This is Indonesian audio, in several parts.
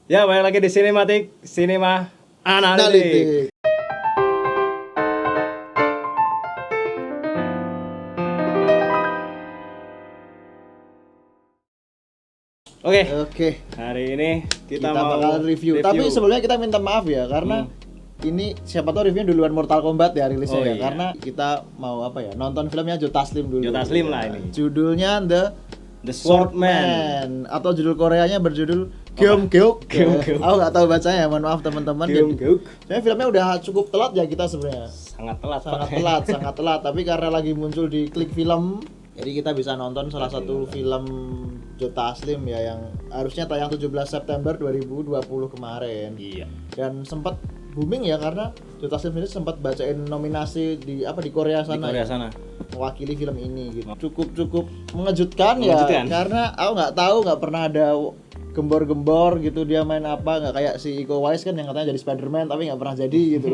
Ya, balik lagi di Sinema Analitik. Oke. Hari ini kita mau bakal review. Tapi sebelumnya kita minta maaf ya karena ini siapa tahu reviewnya duluan Mortal Kombat ya rilisnya ya. Iya. Karena kita mau nonton filmnya Joe Taslim dulu. Joe Taslim lah ini. Judulnya The Swordman. atau judul Koreanya berjudul Gyeonggyeok. Aku nggak tahu bacanya, mohon maaf teman-teman. Gyeonggyeok. Sebenarnya filmnya udah cukup telat ya kita sebenarnya. Sangat telat. sangat telat. Tapi karena lagi muncul di Klik Film, jadi kita bisa nonton salah satu film Joe Taslim ya yang harusnya tayang 17 September 2020 kemarin. Iya. Dan sempat booming ya karena Joe Taslim ini sempat bacain nominasi di Korea sana. Di Korea sana. Mewakili film ini gitu. Cukup mengejutkan ya karena aku nggak pernah ada gembor-gembor gitu dia main apa, nggak kayak si Iko Uwais kan yang katanya jadi Spider-Man tapi nggak pernah jadi gitu.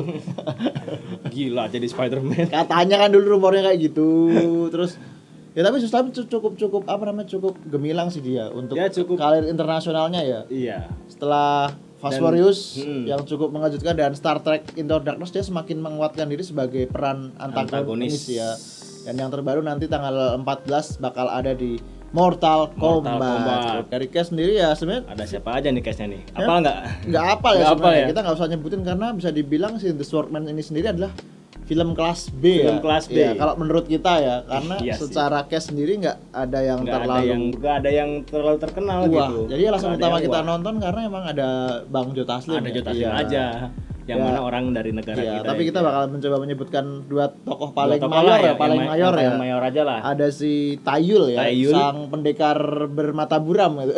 Gila jadi Spider-Man. Katanya kan dulu rumornya kayak gitu. Terus ya tapi cukup gemilang sih dia untuk karir internasionalnya ya. Iya. Setelah Fast Furious yang cukup mengejutkan dan Star Trek Into Darkness, dia semakin menguatkan diri sebagai peran antagonis ya. Dan yang terbaru nanti tanggal 14 bakal ada di Mortal Kombat. Dari cast sendiri ya sebenarnya ada siapa aja nih castnya nih? Apal nggak? Nggak apal ya sebenarnya. Kita nggak usah nyebutin karena bisa dibilang si The Swordman ini sendiri adalah film kelas B. Kelas B. Ya, kalau menurut kita ya, karena secara cast sendiri nggak ada yang terlalu terkenal gitu. Jadi alasan utama kita nonton karena emang ada Bang Joe Taslim. Ada Joe Taslim aja. Yang mana orang dari negara kita. Tapi kita bakal mencoba menyebutkan dua tokoh paling mayor aja lah. Ada si Taeyul ya, sang pendekar bermata buram gitu.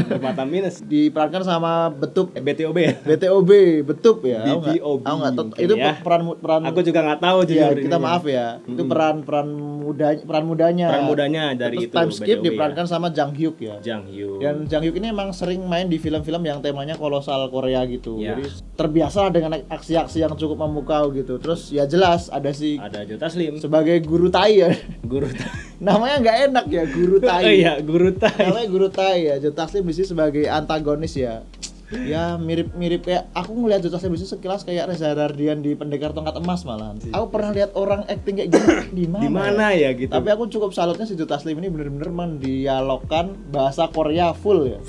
Bermata minus. Diperankan sama BTOB ya. Betup ya. BTOB. Aku nggak tahu itu peran. Aku juga nggak tahu jujur. Ya, kita maaf ya. Itu peran mudanya. Peran mudanya dari itu. Time Skip diperankan sama Jang Hyuk ya. Dan Jang Hyuk ini emang sering main di film-film yang temanya kolosal Korea gitu. Jadi terbiasa dengan aksi-aksi yang cukup memukau gitu. Terus ya jelas ada Joe Taslim sebagai guru Tai ya. Namanya nggak enak ya, guru Tai. Oh iya, guru Tai. Namanya guru Tai ya. Joe Taslim di sini sebagai antagonis ya. Ya mirip kayak aku ngelihat Joe Taslim di sini sekilas kayak Reza Rahardian di Pendekar Tongkat Emas malahan. Aku pernah lihat orang acting kayak gini di mana ya gitu. Tapi aku cukup salutnya si Joe Taslim ini benar-benar mendialogkan bahasa Korea full ya.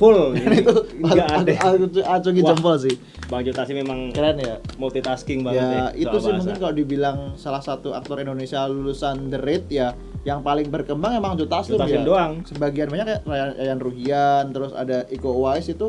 Itu enggak ada. Aku acungi jempol sih. Bang Joe Taslim memang keren ya. Multitasking banget ya. Itu sih mungkin kalau dibilang salah satu aktor Indonesia lulusan The Raid ya yang paling berkembang emang Joe Taslim ya. Doang. Sebagian banyak kayak Yayan Ruhian, terus ada Iko Uwais itu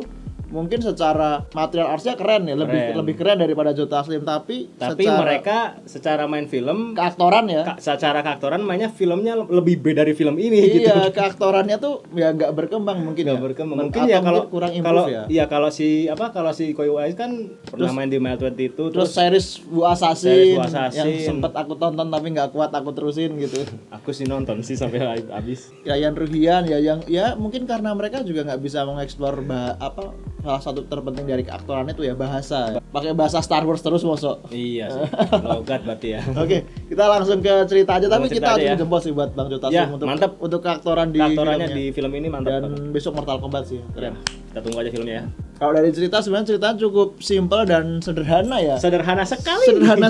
mungkin secara material artsnya keren ya, lebih keren daripada Joe Taslim, tapi mereka secara main film keaktoran ya, secara keaktoran mainnya filmnya lebih beda dari film ini gitu. Iya, keaktorannya tuh ya nggak berkembang mungkin. Mungkin ya kalau kurang improve ya. Iya, kalau si Iko Uwais kan pernah main di Mile 22 terus series Bu Assassin yang sempet aku tonton tapi nggak kuat aku terusin gitu. Aku sih nonton sih sampai habis. Yayan Ruhian ya yang ya mungkin karena mereka juga nggak bisa mengeksplor salah satu terpenting dari keaktoran itu ya bahasa. Pakai bahasa Star Wars terus mosok. Iya sih. Logat berarti ya. Oke, kita langsung ke cerita aja tapi kita acungi jempol sih buat Bang Joe Taslim untuk keaktorannya di film ini mantap. Dan besok Mortal Kombat sih. Keren. Kita tunggu aja filmnya ya. Kalau dari ceritanya cukup simpel dan sederhana ya. Sederhana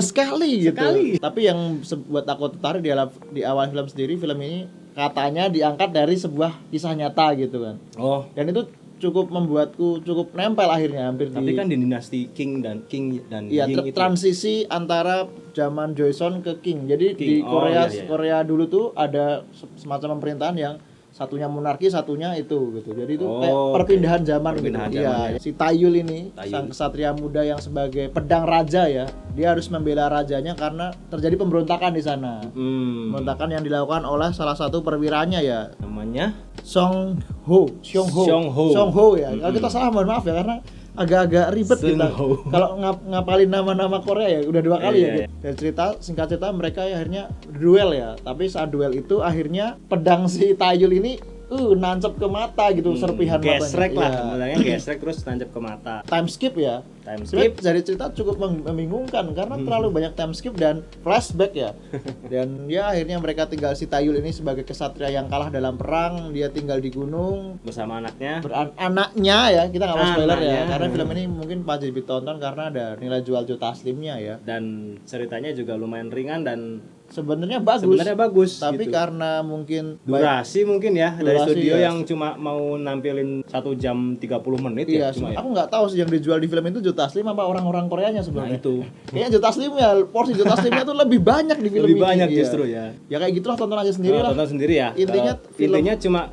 sekali gitu. Tapi yang buat aku tertarik di awal film sendiri, film ini katanya diangkat dari sebuah kisah nyata gitu kan. Dan itu cukup membuatku cukup nempel akhirnya tapi kan di dinasti King dan iya, Ying itu transisi antara zaman Joseon ke King. Jadi di Korea dulu tuh ada semacam pemerintahan yang satunya monarki, satunya itu gitu. Jadi itu kayak perpindahan zaman gitu. Iya, si Taeyul ini sang kesatria muda yang sebagai pedang raja ya. Dia harus membela rajanya karena terjadi pemberontakan di sana. Pemberontakan yang dilakukan oleh salah satu perwiranya ya. Namanya Song Ho ya. Kalau kita salah mohon maaf ya karena agak-agak ribet kita. Kalau ngapalin nama-nama Korea ya udah 2 kali ya. Dan singkat cerita mereka akhirnya duel ya. Tapi saat duel itu akhirnya pedang si Taeyul ini nancep ke mata gitu, serpihan matanya. Gesrek lah, sebenarnya gesrek terus nancep ke mata. Time skip ya. Time skip. Dari cerita cukup membingungkan karena terlalu banyak time skip dan flashback ya. Dan ya akhirnya mereka tinggal si Taeyul ini sebagai kesatria yang kalah dalam perang, dia tinggal di gunung bersama anaknya. Anaknya ya, kita nggak mau spoiler ya, karena film ini mungkin wajib ditonton karena ada nilai jual Taslimnya ya. Dan ceritanya juga lumayan ringan dan sebenarnya bagus tapi gitu. Karena mungkin durasi mungkin ya dari studio ya. Yang cuma mau nampilin 1 jam 30 menit iya, ya. Aku nggak tahu sih yang dijual di film itu Taslim apa orang-orang Koreanya sebenarnya. Nah, itu. Kayaknya Taslim ya, porsi Taslimnya tuh lebih banyak di film lebih ini. Lebih banyak justru ya. Ya kayak gitulah, tonton aja sendiri lah. Tonton sendiri ya. Intinya cuma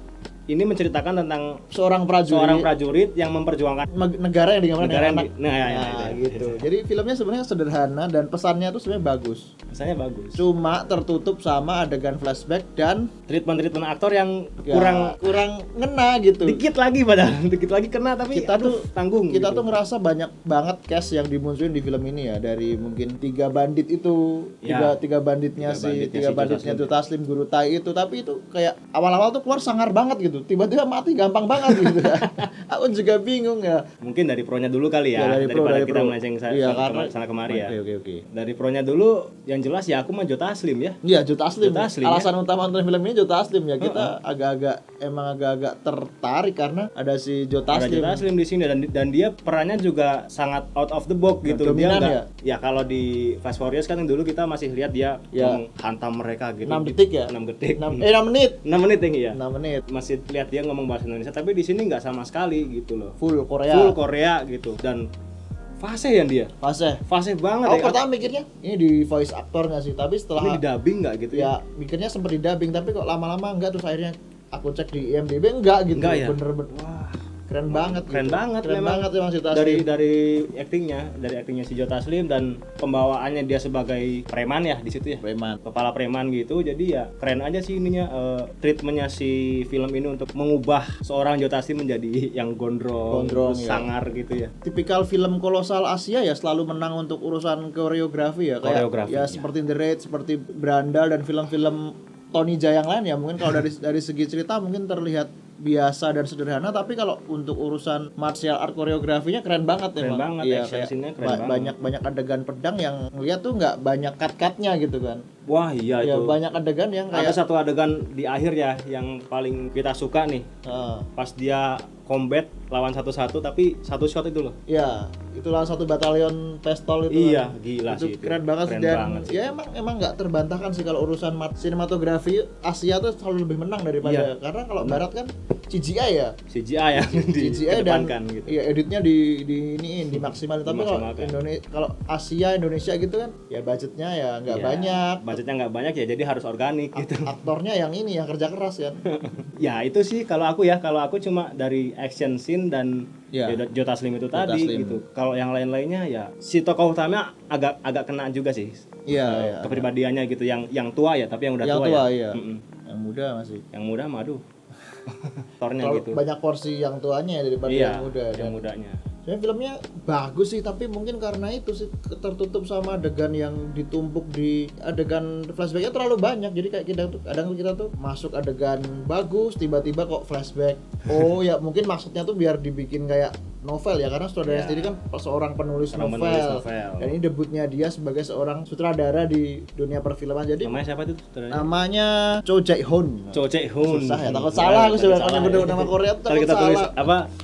ini menceritakan tentang seorang prajurit yang memperjuangkan negara yang digambarkan anak. Gitu. Jadi filmnya sebenarnya sederhana dan pesannya tuh sebenarnya bagus. Pesannya bagus. Cuma tertutup sama adegan flashback dan treatment aktor yang kurang ngena gitu. Dikit lagi kena tapi kita tuh tanggung. Kita tuh ngerasa banyak banget cast yang dimunculin di film ini ya, dari mungkin 3 bandit itu, tiga banditnya Taslim, Guru Tai itu, tapi itu kayak awal-awal tuh keluar sangar banget gitu. Tiba-tiba mati gampang banget gitu. Aku juga bingung ya. Mungkin dari pro-nya dulu kali ya, daripada kita melenceng sana kemari ya. Oke. Dari pro-nya dulu, yang jelas ya aku mah Joe Taslim ya. Iya, Joe Taslim. Alasan utama nonton film ini Joe Taslim ya. Kita agak-agak tertarik karena ada si Joe Taslim. Ada Joe Taslim di sini dan dia perannya juga sangat out of the box gitu. Dominan dia ya kalau di Fast Furious kan dulu kita masih lihat dia menghantam mereka gitu. 6 detik ya? 6 detik. 6 menit. 6 menit ya. 6 menit. Masih lihat dia ngomong bahasa Indonesia, tapi di sini nggak sama sekali gitu loh. Full Korea gitu. Dan fase banget. Aku pertama mikirnya ini di voice actor nggak sih, tapi setelah ini di dubbing nggak gitu ya? Mikirnya sempat di dubbing, tapi kok lama-lama enggak, terus akhirnya aku cek di IMDb enggak gitu. Ya? Bener-bener wah, keren banget memang si dari Taslim. dari aktingnya si Joe Taslim dan pembawaannya dia sebagai preman ya di situ ya, kepala preman gitu. Jadi ya keren aja sih ininya, treatmentnya si film ini untuk mengubah seorang Joe Taslim menjadi yang gondrong sangar gitu ya. Tipikal film kolosal Asia ya, selalu menang untuk urusan koreografi ya, kayak seperti The Raid, seperti Brandal dan film-film Tony Jaa yang lain ya. Mungkin kalau dari segi cerita mungkin terlihat biasa dan sederhana, tapi kalau untuk urusan martial art koreografinya keren banget ya. Keren banget, action scene-nya keren banget. Banyak adegan pedang yang ngeliat tuh nggak banyak cut-cutnya gitu kan. Wah iya ya, itu. Banyak adegan yang kayak ada satu adegan di akhir ya yang paling kita suka nih. Pas dia combat lawan satu-satu tapi satu shot itu loh. Iya, itu lawan satu batalion pistol itu. Iya, kan. Gila itu sih. Keren banget dan ya emang nggak terbantahkan sih kalau urusan sinematografi Asia tuh selalu lebih menang daripada karena kalau barat kan CGI ya. CGI dan gitu. Ya editnya dimaksimalin, tapi kalau Asia Indonesia gitu kan ya budgetnya ya nggak banyak. Budgetnya nggak banyak ya, jadi harus organik gitu. Aktornya yang kerja keras kan. Ya itu sih kalau aku cuma dari action scene dan Joe Taslim itu tadi gitu. Kalau yang lain-lainnya ya si tokoh utama agak kena juga sih. Iya. Kepribadiannya gitu, yang tua ya, tapi yang udah tua ya. Iya. Yang muda masih. Yang muda aduh. Aktornya gitu. Banyak porsi yang tuanya daripada yang muda. Yang mudanya. Sebenarnya filmnya bagus sih, tapi mungkin karena itu sih tertutup sama adegan yang ditumpuk di adegan flashbacknya terlalu banyak. Jadi kayak kadang kita tuh masuk adegan bagus, tiba-tiba kok flashback. Oh ya mungkin maksudnya tuh biar dibikin kayak novel ya, karena sutradara sendiri kan seorang penulis novel. Dan ini debutnya dia sebagai seorang sutradara di dunia perfilman. Jadi namanya siapa itu sutradaranya? Namanya Cho Jae-hoon. Susah ya, takut salah aku sebenarnya nyebut nama Korea tuh. Kita tulis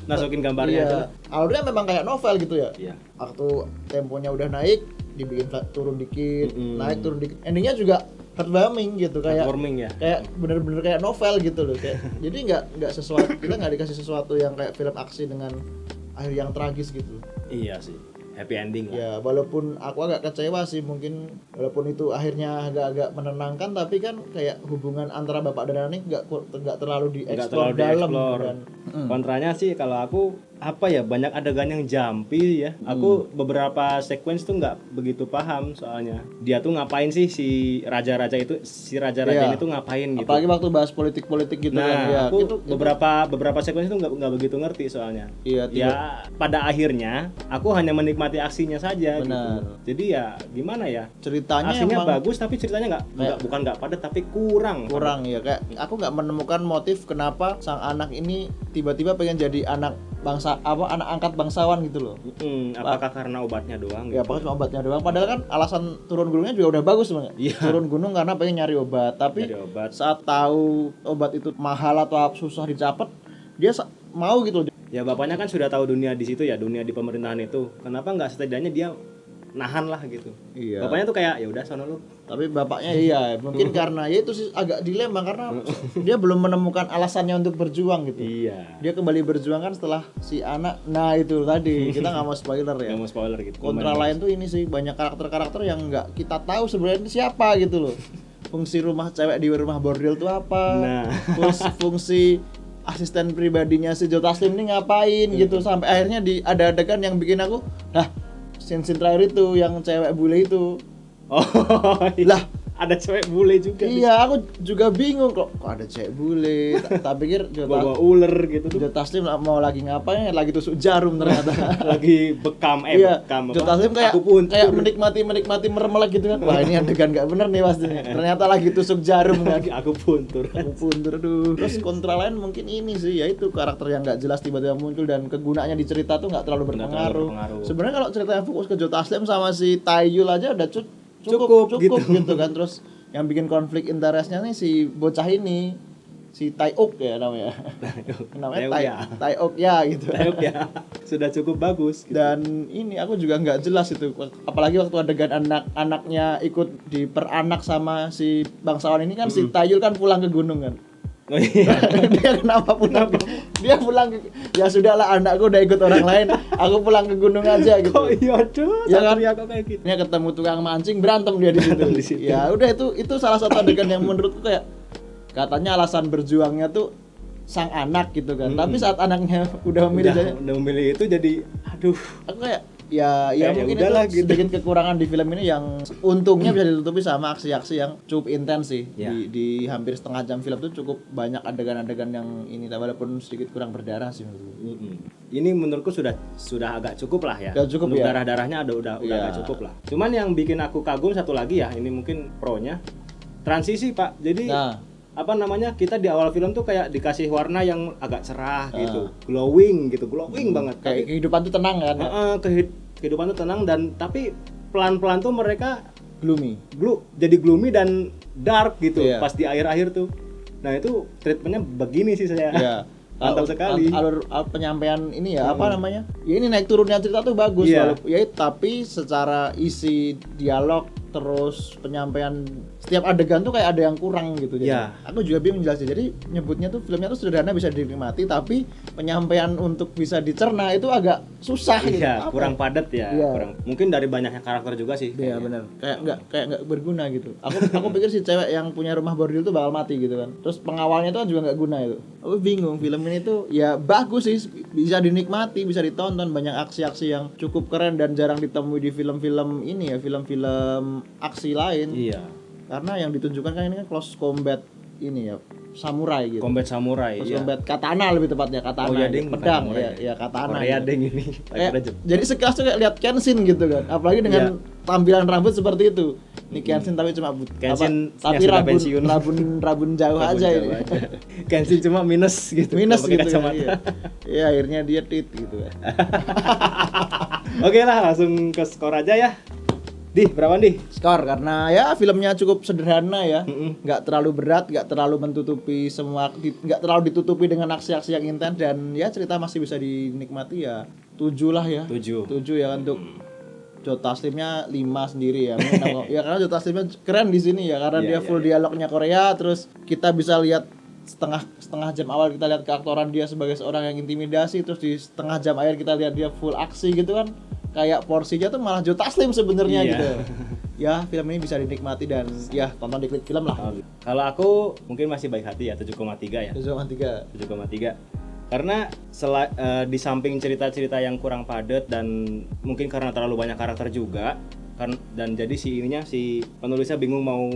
masukin gambarnya itu. Alurnya memang kayak novel gitu ya. Iya. Waktu temponya udah naik, dibikin turun dikit, naik turun dikit. Endingnya juga heartwarming gitu, kayak bener-bener kayak novel gitu loh. Jadi nggak sesuatu, kita nggak dikasih sesuatu yang kayak film aksi dengan akhir yang tragis gitu. Iya sih, happy ending lah. Ya walaupun aku agak kecewa sih, mungkin walaupun itu akhirnya agak menenangkan, tapi kan kayak hubungan antara bapak dan anak nggak terlalu dieksplor dalam. Dan kontranya sih kalau aku apa ya, banyak adegan yang jumpy ya. Aku beberapa sequence tuh nggak begitu paham soalnya. Dia tuh ngapain sih si raja-raja ini tuh ngapain gitu. Apalagi waktu bahas politik-politik gitu kan. Ya, aku itu, beberapa sequence itu nggak begitu ngerti soalnya. Iya, ya pada akhirnya aku hanya menikmati aksinya saja. Benar. Gitu. Jadi ya gimana ya? Ceritanya aksinya emang bagus tapi ceritanya bukan nggak padat tapi kurang ya. Kayak aku nggak menemukan motif kenapa sang anak ini tiba-tiba pengen jadi anak anak angkat bangsawan gitu loh. Apakah karena obatnya doang? Ya, apakah cuma obatnya doang? Padahal kan alasan turun gunungnya juga udah bagus banget. Yeah. Turun gunung karena pengen nyari obat. Tapi saat tahu obat itu mahal atau susah dicapai, dia mau gitu. Ya bapaknya kan sudah tahu dunia di situ ya, dunia di pemerintahan itu. Kenapa nggak setidaknya dia nahan lah gitu? Iya. Bapaknya tuh kayak ya udah sono lu. Tapi bapaknya mungkin karena ya itu sih agak dilema karena dia belum menemukan alasannya untuk berjuang gitu. Iya. Dia kembali berjuang kan setelah si anak. Nah itu tadi kita nggak mau spoiler ya. Nggak mau spoiler gitu. Kontra lain tuh ini sih banyak karakter-karakter yang nggak kita tahu sebenarnya itu siapa gitu loh. Fungsi rumah cewek di rumah bordil tuh apa? Nah. Fungsi asisten pribadinya si Joe Taslim ini ngapain gitu sampai akhirnya ada adegan yang bikin aku scene terakhir itu yang cewek bule itu. Lah ada cewek bule juga. Iya, aku juga bingung kok ada cewek bule. Tak pikir bawa ular gitu tuh. Joe Taslim mau lagi ngapain? Lagi tusuk jarum ternyata. Lagi bekam bekam. Joe Taslim kayak menikmati meremelek gitu kan. Wah, ini adegan enggak bener nih pasti. Ternyata lagi tusuk jarum kan. Aku puntur tuh. Terus kontra lain mungkin ini sih, yaitu karakter yang enggak jelas tiba-tiba muncul dan kegunaannya di cerita tuh enggak terlalu berpengaruh. Sebenarnya kalau ceritanya fokus ke Joe Taslim sama si Taeyul aja udah cukup gitu kan. Terus yang bikin konflik interestnya nih si bocah ini, si Taeuk ya namanya. Taeuk ya gitu. Taeuk ya. Sudah cukup bagus gitu. Dan ini aku juga nggak jelas itu, apalagi waktu adegan anaknya ikut diperanak sama si bangsawan ini kan. Si Taeyul kan pulang ke gunung kan. Oh iya. Dia kenapa pulang? Dia pulang ya sudahlah, anakku udah ikut orang lain, aku pulang ke gunung aja gitu. Oh iya tuh. Ya kan kok kayak gitu. Dia ketemu tukang mancing, berantem dia di situ. Ya udah, itu salah satu adegan yang menurutku kayak katanya alasan berjuangnya tuh sang anak gitu kan. Tapi saat anaknya udah memilih itu jadi aduh. Aku kayak ya mungkin itu sedikit kekurangan di film ini yang untungnya bisa ditutupi sama aksi-aksi yang cukup intens sih. Di hampir setengah jam film tuh cukup banyak adegan-adegan yang ini, walaupun sedikit kurang berdarah sih menurutku. Ini menurutku sudah agak cukup lah ya. Cukup untuk ya. Darah-darahnya udah agak cukup lah. Cuman yang bikin aku kagum satu lagi ya, ini mungkin pro-nya transisi Pak. Jadi kita di awal film tuh kayak dikasih warna yang agak cerah gitu, glowing banget. Kayak kehidupan tuh tenang kan. Kehidupan tuh tenang, dan tapi pelan-pelan tuh mereka jadi gloomy dan dark gitu pas di akhir-akhir tuh. Nah itu treatmentnya begini sih saya. Mantap sekali. Alur penyampaian ini ya, apa namanya? Ya ini naik turunnya cerita tuh bagus tapi secara isi dialog terus penyampaian setiap adegan tuh kayak ada yang kurang gitu. Jadi aku juga bingung jelasin. Jadi nyebutnya tuh filmnya tuh sederhana bisa dinikmati, tapi penyampaian untuk bisa dicerna itu agak susah gitu. Kurang padat ya. Kurang. Mungkin dari banyaknya karakter juga sih. Iya benar. Kayak enggak berguna gitu. Aku pikir si cewek yang punya rumah bordil tuh bakal mati gitu kan. Terus pengawalnya tuh kan juga enggak guna itu. Aku bingung, film ini tuh ya bagus sih, bisa dinikmati, bisa ditonton, banyak aksi-aksi yang cukup keren dan jarang ditemui di film-film ini ya, film-film aksi lain. Iya. Karena yang ditunjukkan kan ini kan close combat ini ya, samurai gitu. Combat samurai. Combat katana lebih tepatnya, katana. Pedang ya katana. Korea deng ini. Jadi sekelas tuh kayak lihat Kenshin gitu kan. Apalagi dengan tampilan rambut seperti itu. Ini Kenshin tapi cuma tapi rabun jauh aja ini. Kenshin cuma minus gitu kacamata. Ya akhirnya dia tit gitu kan. Oke lah, langsung ke skor aja ya. Berapa nih? Skor, karena ya filmnya cukup sederhana ya. Nggak terlalu berat, nggak terlalu menutupi semua, nggak terlalu ditutupi dengan aksi-aksi yang intens, dan ya cerita masih bisa dinikmati ya. 7 lah ya. 7 ya untuk Joe Taslimnya 5 sendiri ya. Ya karena Joe Taslimnya keren di sini ya, karena dia full dialognya Korea, terus kita bisa lihat setengah jam awal kita lihat keaktoran dia sebagai seorang yang intimidasi, terus di setengah jam akhir kita lihat dia full aksi gitu kan. Kayak porsinya tuh malah Joe Taslim sebenarnya gitu. Ya film ini bisa dinikmati dan ya tonton di Klik Film lah. Kalau aku mungkin masih baik hati ya, 7,3 ya. 7,3. Karena di samping cerita-cerita yang kurang padat dan mungkin karena terlalu banyak karakter juga dan jadi si penulisnya bingung mau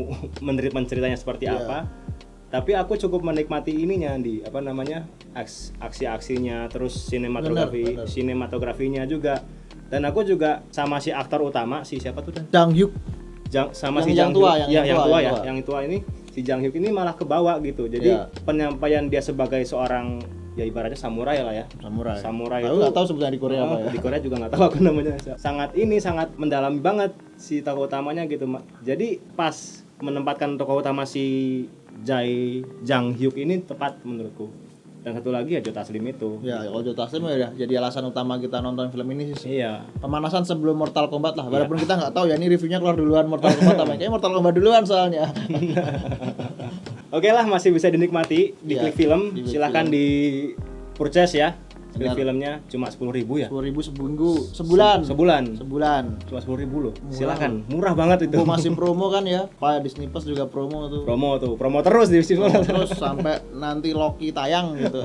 menceritanya seperti apa. Tapi aku cukup menikmati ininya aksi-aksinya, terus sinematografinya juga. Dan aku juga sama si aktor utama si siapa tuh? Jang Hyuk. Sama si Jang Hyuk. Yang tua ini si Jang Hyuk ini malah kebawa gitu. Jadi penyampaian dia sebagai seorang ya ibaratnya samurai lah ya. Samurai itu nggak tahu sebenarnya di Korea apa ya. Di Korea juga nggak tahu aku namanya. Sangat mendalami banget si tokoh utamanya gitu. Jadi pas menempatkan tokoh utama si Jang Hyuk ini tepat menurutku. Dan satu lagi ya Joe Taslim itu. Ya, kalau Joe Taslim ya jadi alasan utama kita nonton film ini sih. Iya. Pemanasan sebelum Mortal Kombat lah. Walaupun kita nggak tahu ya ini reviewnya keluar duluan Mortal Kombat apa. Kayaknya Mortal Kombat duluan soalnya. Oke lah, masih bisa dinikmati di Klik Film. Silahkan di purchase ya. Beli filmnya cuma 10.000 ya. 10.000 sebulan. Cuma 10.000 loh. Silakan, murah banget itu. Masih promo kan ya. Pak Disney Plus juga promo tuh. Promo terus di Disney Plus. Terus sampai nanti Loki tayang gitu.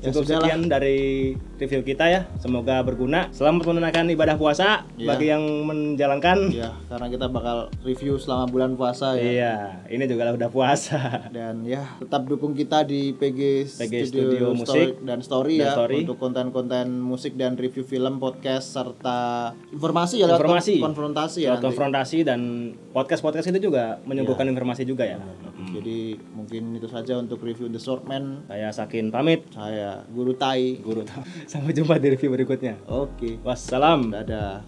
Cukup sekian dari review kita ya. Semoga berguna. Selamat menunaikan ibadah puasa bagi yang menjalankan. Iya, karena kita bakal review selama bulan puasa ya. Iya, ini juga udah puasa. Dan ya, tetap dukung kita di PG Studio Musik dan Story ya. Untuk konten-konten musik dan review film, podcast serta informasi ya, konfrontasi dan podcast itu juga menyuguhkan informasi juga ya. Jadi mungkin itu saja untuk review The Swordman. Saya Sakin pamit. Saya Guru Tai. Sampai jumpa di review berikutnya. Oke. Wassalam. Dadah.